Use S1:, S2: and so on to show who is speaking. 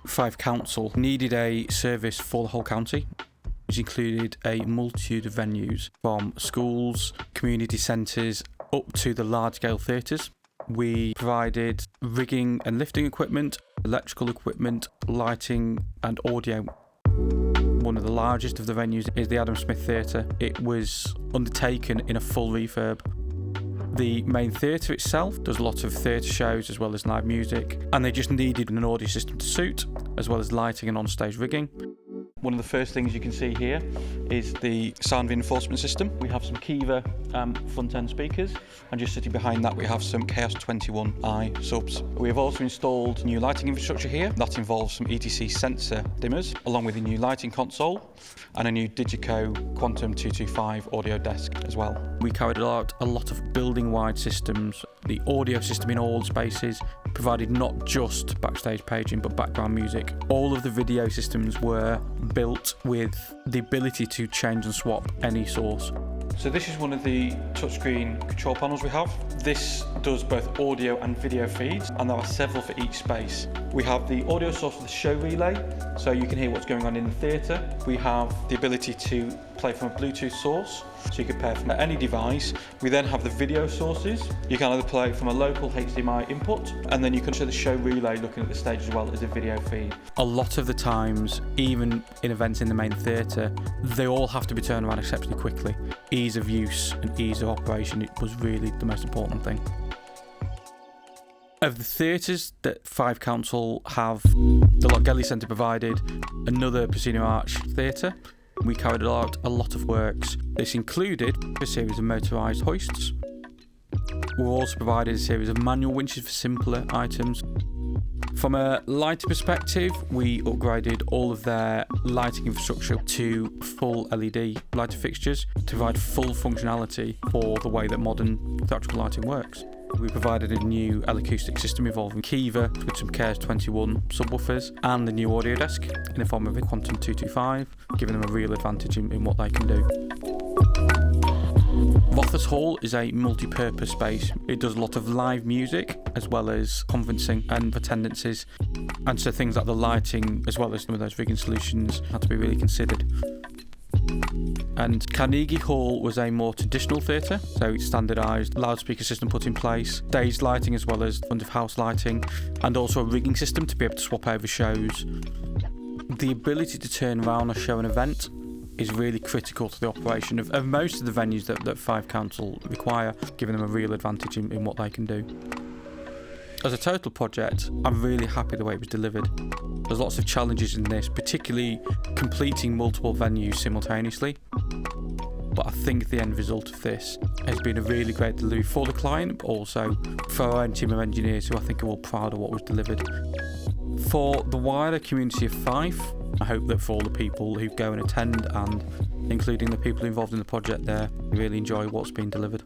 S1: Fife Council needed a service for the whole county, which included a multitude of venues from schools, community centres, up to the large-scale theatres. We provided rigging and lifting equipment, electrical equipment, lighting and audio. One of the largest of the venues is the Adam Smith Theatre. It was undertaken in a full refurb. The main theatre itself does lots of theatre shows as well as live music, and they just needed an audio system to suit, as well as lighting and on-stage rigging. One of the first things you can see here is the sound reinforcement system. We have some Kiva front-end speakers, and just sitting behind that we have some Chaos 21i subs. We have also installed new lighting infrastructure here. That involves some ETC sensor dimmers, along with a new lighting console and a new Digico Quantum 225 audio desk as well. We carried out a lot of building-wide systems. The audio system in all spaces provided not just backstage paging but background music. All of the video systems were built with the ability to change and swap any source. So this is one of the touchscreen control panels we have. This does both audio and video feeds, and there are several for each space. We have the audio source for the show relay, so you can hear what's going on in the theatre. We have the ability to play from a Bluetooth source, so you can pair from any device. We then have the video sources. You can either play from a local HDMI input, and then you can show the show relay looking at the stage as well as a video feed. A lot of the times, even in events in the main theatre, they all have to be turned around exceptionally quickly. Ease of use and ease of operation, it was really the most important thing. Of the theatres that Fife Council have, the Lochgelly Centre provided another proscenium arch theatre. We carried out a lot of works. This included a series of motorised hoists. We also provided a series of manual winches for simpler items. From a lighting perspective, we upgraded all of their lighting infrastructure to full LED lighting fixtures to provide full functionality for the way that modern theatrical lighting works. We provided a new l-acoustics system involving Kiva with some Chaos 21 subwoofers and the new audio desk in the form of a Quantum 225, giving them a real advantage in what they can do. Rothers Hall is a multi-purpose space. It does a lot of live music as well as conferencing and attendances, and so things like the lighting as well as some of those rigging solutions had to be really considered. And Carnegie Hall was a more traditional theatre, so it's standardised loudspeaker system put in place, stage lighting as well as front of house lighting, and also a rigging system to be able to swap over shows. The ability to turn around a show and event is really critical to the operation of most of the venues that Fife Council require, giving them a real advantage in what they can do. As a total project, I'm really happy the way it was delivered. There's lots of challenges in this, particularly completing multiple venues simultaneously. But I think the end result of this has been a really great delivery for the client, but also for our own team of engineers who I think are all proud of what was delivered. For the wider community of Fife, I hope that for all the people who go and attend, and including the people involved in the project there, really enjoy what's been delivered.